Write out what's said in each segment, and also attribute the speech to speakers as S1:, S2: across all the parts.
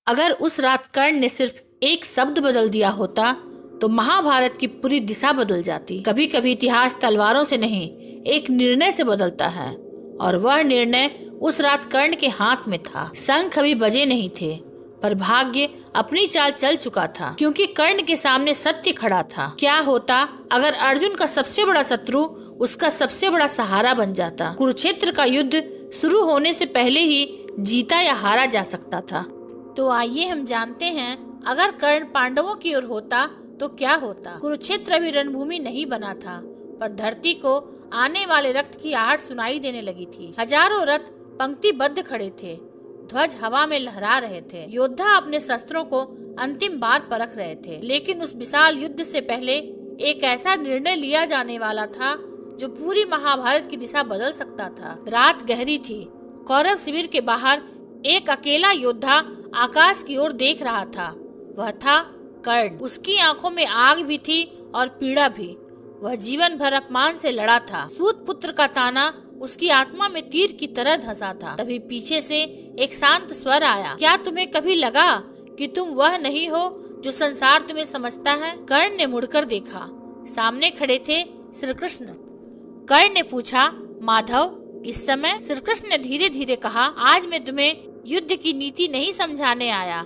S1: अगर उस रात कर्ण ने सिर्फ एक शब्द बदल दिया होता तो महाभारत की पूरी दिशा बदल जाती। कभी कभी इतिहास तलवारों से नहीं, एक निर्णय से बदलता है, और वह निर्णय उस रात कर्ण के हाथ में था। शंख अभी बजे नहीं थे, पर भाग्य अपनी चाल चल चुका था, क्योंकि कर्ण के सामने सत्य खड़ा था। क्या होता अगर अर्जुन का सबसे बड़ा शत्रु उसका सबसे बड़ा सहारा बन जाता? कुरुक्षेत्र का युद्ध शुरू होने से पहले ही जीता या हारा जा सकता था। तो आइए हम जानते हैं, अगर कर्ण पांडवों की ओर होता तो क्या होता। कुरुक्षेत्र अभी रणभूमि नहीं बना था, पर धरती को आने वाले रक्त की आहट सुनाई देने लगी थी। हजारों रथ पंक्तिबद्ध खड़े थे, ध्वज हवा में लहरा रहे थे। योद्धा अपने शस्त्रों को अंतिम बार परख रहे थे, लेकिन उस विशाल युद्ध से पहले एक ऐसा निर्णय लिया जाने वाला था जो पूरी महाभारत की दिशा बदल सकता था। रात गहरी थी। कौरव शिविर के बाहर एक अकेला योद्धा आकाश की ओर देख रहा था। वह था कर्ण। उसकी आंखों में आग भी थी और पीड़ा भी। वह जीवन भर अपमान से लड़ा था। सूत पुत्र का ताना उसकी आत्मा में तीर की तरह धंसा था। तभी पीछे से एक शांत स्वर आया, क्या तुम्हें कभी लगा कि तुम वह नहीं हो जो संसार तुम्हें समझता है? कर्ण ने मुड़कर देखा। सामने खड़े थे श्री कृष्ण। कर्ण ने पूछा, माधव इस समय? श्री कृष्ण ने धीरे धीरे कहा, आज मैं तुम्हें युद्ध की नीति नहीं समझाने आया,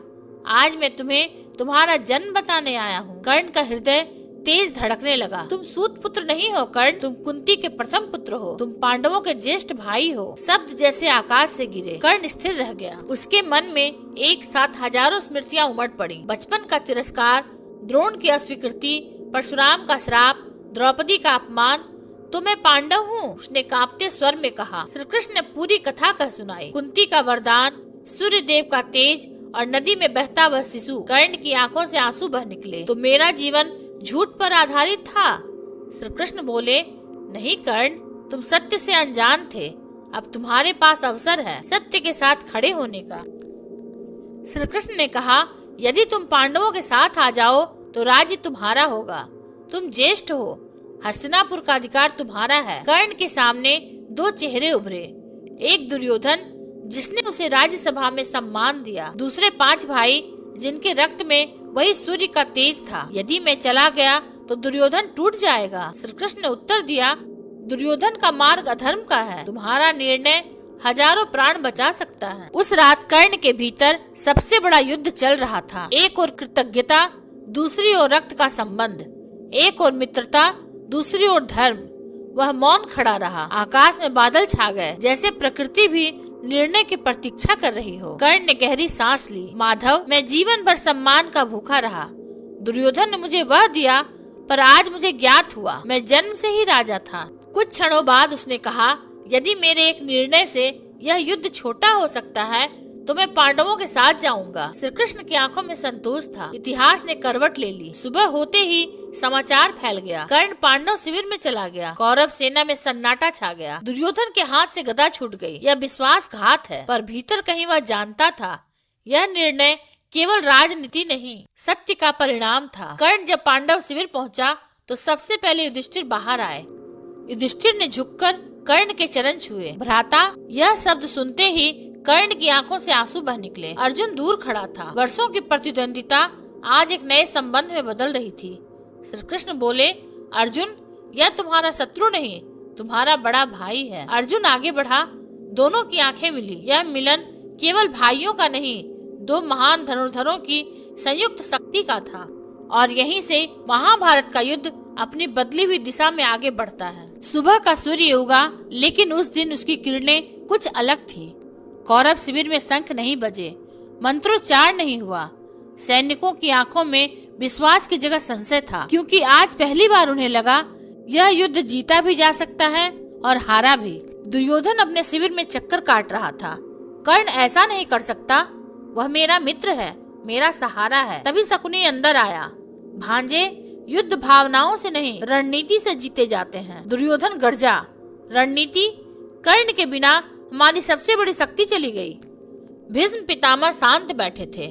S1: आज मैं तुम्हें तुम्हारा जन्म बताने आया हूँ। कर्ण का हृदय तेज धड़कने लगा। तुम सूत पुत्र नहीं हो कर्ण, तुम कुंती के प्रथम पुत्र हो, तुम पांडवों के ज्येष्ठ भाई हो। शब्द जैसे आकाश से गिरे। कर्ण स्थिर रह गया। उसके मन में एक साथ हजारों स्मृतियां उमड़ पड़ी। बचपन का तिरस्कार, द्रोण की अस्वीकृति, परशुराम का श्राप, द्रौपदी का अपमान। तो मैं पांडव हूँ, उसने कांपते स्वर में कहा। श्री कृष्ण ने पूरी कथा कह सुनाई। कुंती का वरदान, सूर्य देव का तेज और नदी में बहता वह शिशु। कर्ण की आंखों से आंसू बह निकले। तो मेरा जीवन झूठ पर आधारित था? श्री कृष्ण बोले, नहीं कर्ण, तुम सत्य से अनजान थे। अब तुम्हारे पास अवसर है सत्य के साथ खड़े होने का। श्री कृष्ण ने कहा, यदि तुम पांडवों के साथ आ जाओ तो राज्य तुम्हारा होगा। तुम ज्येष्ठ हो, हस्तिनापुर का अधिकार तुम्हारा है। कर्ण के सामने दो चेहरे उभरे। एक दुर्योधन, जिसने उसे राज्यसभा में सम्मान दिया। दूसरे 5 भाई, जिनके रक्त में वही सूर्य का तेज था। यदि मैं चला गया तो दुर्योधन टूट जाएगा। श्री कृष्ण ने उत्तर दिया, दुर्योधन का मार्ग अधर्म का है, तुम्हारा निर्णय हजारों प्राण बचा सकता है। उस रात कर्ण के भीतर सबसे बड़ा युद्ध चल रहा था। एक ओर कृतज्ञता, दूसरी ओर रक्त का संबंध। एक ओर मित्रता, दूसरी ओर धर्म। वह मौन खड़ा रहा। आकाश में बादल छा गए, जैसे प्रकृति भी निर्णय की प्रतीक्षा कर रही हो। कर्ण ने गहरी सांस ली। माधव, मैं जीवन भर सम्मान का भूखा रहा। दुर्योधन ने मुझे वह दिया, पर आज मुझे ज्ञात हुआ मैं जन्म से ही राजा था। कुछ क्षणों बाद उसने कहा, यदि मेरे एक निर्णय से यह युद्ध छोटा हो सकता है तो मैं पांडवों के साथ जाऊंगा। श्री कृष्ण की आंखों में संतोष था। इतिहास ने करवट ले ली। सुबह होते ही समाचार फैल गया। कर्ण पांडव शिविर में चला गया। कौरव सेना में सन्नाटा छा गया। दुर्योधन के हाथ से गदा छूट गई। यह विश्वासघात है, पर भीतर कहीं वह जानता था यह निर्णय केवल राजनीति नहीं, सत्य का परिणाम था। कर्ण जब पांडव शिविर पहुंचा तो सबसे पहले युधिष्ठिर बाहर आए। युधिष्ठिर ने झुककर कर्ण के चरण छुए। भ्राता, यह शब्द सुनते ही कर्ण की आंखों से आंसू बह निकले। अर्जुन दूर खड़ा था। वर्षों की प्रतिद्वंदिता आज एक नए संबंध में बदल रही थी। श्री कृष्ण बोले, अर्जुन, यह तुम्हारा शत्रु नहीं, तुम्हारा बड़ा भाई है। अर्जुन आगे बढ़ा। दोनों की आंखें मिली। यह मिलन केवल भाइयों का नहीं, 2 महान धनुर्धरों की संयुक्त शक्ति का था। और यहीं से महाभारत का युद्ध अपनी बदली हुई दिशा में आगे बढ़ता है। सुबह का सूर्य उगा, लेकिन उस दिन उसकी किरणें कुछ अलग थी। कौरव शिविर में शंख नहीं बजे, मंत्रोच्चार नहीं हुआ। सैनिकों की आंखों में विश्वास की जगह संशय था, क्योंकि आज पहली बार उन्हें लगा यह युद्ध जीता भी जा सकता है और हारा भी। दुर्योधन अपने शिविर में चक्कर काट रहा था। कर्ण ऐसा नहीं कर सकता, वह मेरा मित्र है, मेरा सहारा है। तभी शकुनी अंदर आया। भांजे, युद्ध भावनाओं से नहीं, रणनीति से जीते जाते हैं। दुर्योधन गर्जा, रणनीति? कर्ण के बिना हमारी सबसे बड़ी शक्ति चली गई। भीष्म पितामह शांत बैठे थे।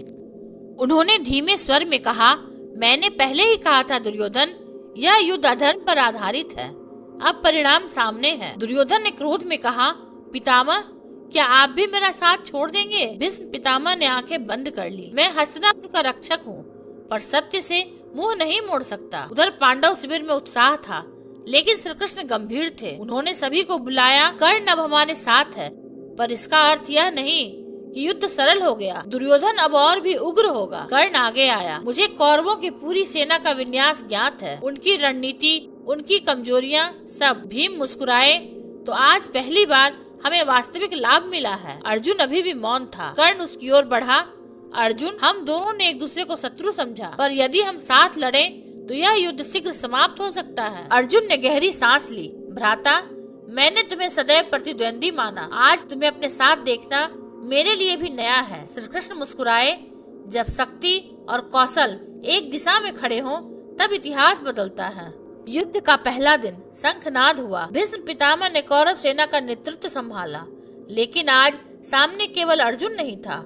S1: उन्होंने धीमे स्वर में कहा, मैंने पहले ही कहा था दुर्योधन, यह युद्ध अधर्म पर आधारित है। अब परिणाम सामने है। दुर्योधन ने क्रोध में कहा, पितामह, क्या आप भी मेरा साथ छोड़ देंगे? भीष्म पितामह ने आंखें बंद कर ली। मैं हस्तिनापुर का रक्षक हूँ, पर सत्य से मुंह नहीं मोड़ सकता। उधर पांडव शिविर में उत्साह था, लेकिन श्री कृष्ण गंभीर थे। उन्होंने सभी को बुलाया। कर्ण अब हमारे साथ है, पर इसका अर्थ यह नहीं कि युद्ध सरल हो गया। दुर्योधन अब और भी उग्र होगा। कर्ण आगे आया। मुझे कौरवों की पूरी सेना का विन्यास ज्ञात है, उनकी रणनीति, उनकी कमजोरियां, सब। भीम मुस्कुराए। तो आज पहली बार हमें वास्तविक लाभ मिला है। अर्जुन अभी भी मौन था। कर्ण उसकी ओर बढ़ा। अर्जुन, हम दोनों ने एक दूसरे को शत्रु समझा, पर यदि हम साथ लड़े तो यह युद्ध शीघ्र समाप्त हो सकता है। अर्जुन ने गहरी सांस ली। भ्राता, मैंने तुम्हें सदैव प्रतिद्वंदी माना, आज तुम्हें अपने साथ देखना मेरे लिए भी नया है। श्री कृष्ण मुस्कुराए। जब शक्ति और कौशल एक दिशा में खड़े हों, तब इतिहास बदलता है। युद्ध का पहला दिन शंखनाद हुआ। भीष्म पितामह ने कौरव सेना का नेतृत्व संभाला, लेकिन आज सामने केवल अर्जुन नहीं था,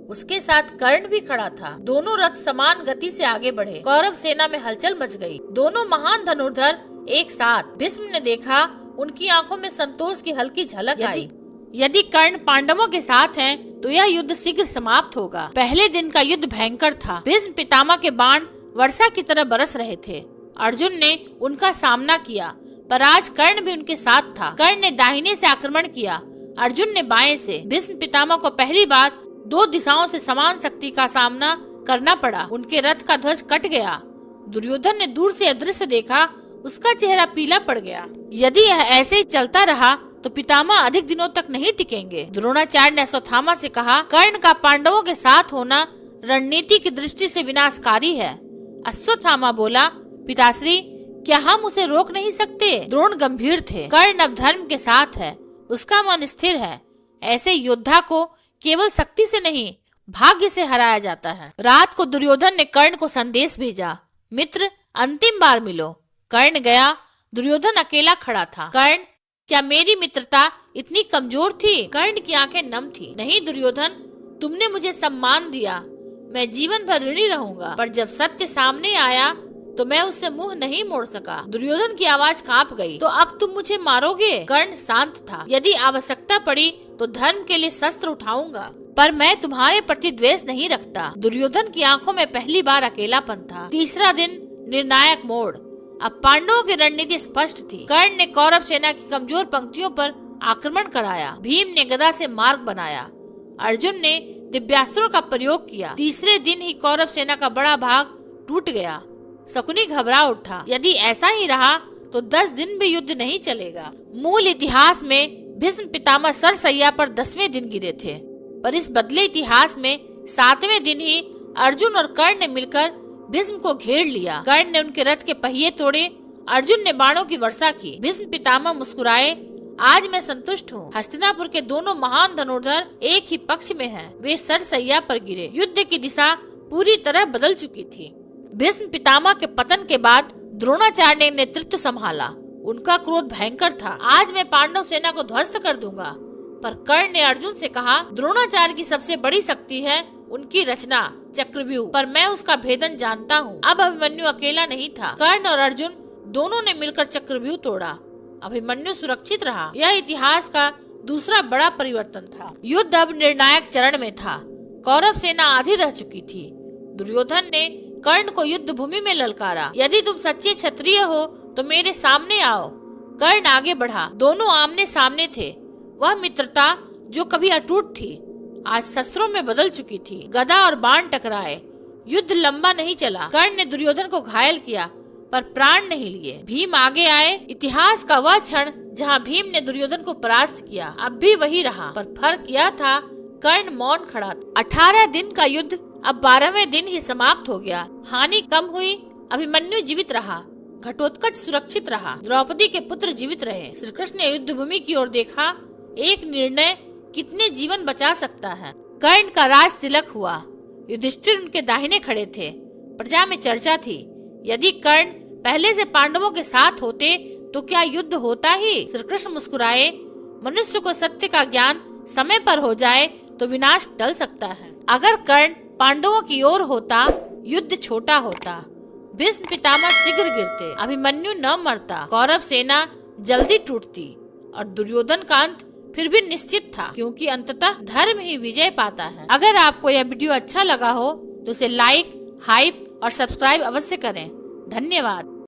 S1: उसके साथ कर्ण भी खड़ा था। दोनों रथ समान गति से आगे बढ़े। कौरव सेना में हलचल मच गई। दोनों महान धनुर्धर एक साथ। भीष्म ने देखा, उनकी आंखों में संतोष की हल्की झलक आई। यदि कर्ण पांडवों के साथ हैं, तो यह युद्ध शीघ्र समाप्त होगा। पहले दिन का युद्ध भयंकर था। भीष्म पितामह के बाण वर्षा की तरह बरस रहे थे। अर्जुन ने उनका सामना किया, पर आज कर्ण भी उनके साथ था। कर्ण ने दाहिने से आक्रमण किया, अर्जुन ने बाएं से। भीष्म पितामह को पहली बार दो दिशाओं से समान शक्ति का सामना करना पड़ा। उनके रथ का ध्वज कट गया। दुर्योधन ने दूर से अदृश्य देखा, उसका चेहरा पीला पड़ गया। यदि यह ऐसे ही चलता रहा तो पितामह अधिक दिनों तक नहीं टिकेंगे। द्रोणाचार्य ने अश्वत्थामा से कहा, कर्ण का पांडवों के साथ होना रणनीति की दृष्टि से विनाशकारी है। अश्वत्थामा बोला, पिताश्री, क्या हम उसे रोक नहीं सकते? द्रोण गंभीर थे। कर्ण अब धर्म के साथ है, उसका मन स्थिर है। ऐसे योद्धा को केवल शक्ति से नहीं, भाग्य से हराया जाता है। रात को दुर्योधन ने कर्ण को संदेश भेजा, मित्र, अंतिम बार मिलो। कर्ण गया। दुर्योधन अकेला खड़ा था। कर्ण, क्या मेरी मित्रता इतनी कमजोर थी? कर्ण की आंखें नम थी। नहीं दुर्योधन, तुमने मुझे सम्मान दिया, मैं जीवन भर ऋणी रहूंगा, पर जब सत्य सामने आया तो मैं उससे मुंह नहीं मोड़ सका। दुर्योधन की आवाज कांप गई। तो अब तुम मुझे मारोगे? कर्ण शांत था। यदि आवश्यकता पड़ी तो धर्म के लिए शस्त्र उठाऊंगा, पर मैं तुम्हारे प्रति द्वेष नहीं रखता। दुर्योधन की आंखों में पहली बार अकेलापन था। तीसरा दिन, निर्णायक मोड़। अब पांडवों की रणनीति स्पष्ट थी। कर्ण ने कौरव सेना की कमजोर पंक्तियों पर आक्रमण कराया। भीम ने गदा से मार्ग बनाया। अर्जुन ने दिव्यास्त्रों का प्रयोग किया। तीसरे दिन ही कौरव सेना का बड़ा भाग टूट गया। शकुनी घबरा उठा। यदि ऐसा ही रहा तो 10 दिन भी युद्ध नहीं चलेगा। मूल इतिहास में भीष्म पितामह सरसैया पर 10वें दिन गिरे थे, पर इस बदले इतिहास में 7वें दिन ही अर्जुन और कर्ण ने मिलकर भीष्म को घेर लिया। कर्ण ने उनके रथ के पहिए तोड़े, अर्जुन ने बाणों की वर्षा की। भीष्म पितामह मुस्कुराए, आज मैं संतुष्ट हूँ। हस्तिनापुर के दोनों महान धनुर्धर एक ही पक्ष में हैं। वे सरसैया पर गिरे। युद्ध की दिशा पूरी तरह बदल चुकी थी। भीष्म पितामह के पतन के बाद द्रोणाचार्य ने नेतृत्व संभाला। उनका क्रोध भयंकर था। आज मैं पांडव सेना को ध्वस्त कर दूंगा। पर कर्ण ने अर्जुन से कहा, द्रोणाचार्य की सबसे बड़ी शक्ति है उनकी रचना चक्रव्यूह, पर मैं उसका भेदन जानता हूँ। अब अभिमन्यु अकेला नहीं था। कर्ण और अर्जुन दोनों ने मिलकर चक्रव्यूह तोड़ा। अभिमन्यु सुरक्षित रहा। यह इतिहास का दूसरा बड़ा परिवर्तन था। युद्ध अब निर्णायक चरण में था। कौरव सेना आधी रह चुकी थी। दुर्योधन ने कर्ण को युद्ध भूमि में ललकारा। यदि तुम सच्चे क्षत्रिय हो तो मेरे सामने आओ। कर्ण आगे बढ़ा। दोनों आमने सामने थे। वह मित्रता जो कभी अटूट थी, आज शस्त्रों में बदल चुकी थी। गदा और बाण टकराए। युद्ध लंबा नहीं चला। कर्ण ने दुर्योधन को घायल किया, पर प्राण नहीं लिए। भीम आगे आए। इतिहास का वह क्षण जहां भीम ने दुर्योधन को परास्त किया अब भी वही रहा, पर फर्क यह था, कर्ण मौन खड़ा था। 18 दिन का युद्ध अब 12वें दिन ही समाप्त हो गया। हानि कम हुई। अभिमन्यु जीवित रहा। घटोत्कच सुरक्षित रहा। द्रौपदी के पुत्र जीवित रहे। श्री कृष्ण ने युद्ध भूमि की ओर देखा। एक निर्णय कितने जीवन बचा सकता है। कर्ण का राज तिलक हुआ। युधिष्ठिर उनके दाहिने खड़े थे। प्रजा में चर्चा थी, यदि कर्ण पहले से पांडवों के साथ होते तो क्या युद्ध होता ही? श्री कृष्ण मुस्कुराए, मनुष्य को सत्य का ज्ञान समय पर हो जाए तो विनाश टल सकता है। अगर कर्ण पांडवों की ओर होता, युद्ध छोटा होता। भीष्म पितामह शीघ्र गिरते, अभिमन्यु न मरता, कौरव सेना जल्दी टूटती और दुर्योधन का अंत फिर भी निश्चित था, क्योंकि अंततः धर्म ही विजय पाता है। अगर आपको यह वीडियो अच्छा लगा हो तो इसे लाइक, हाइप और सब्सक्राइब अवश्य करें। धन्यवाद।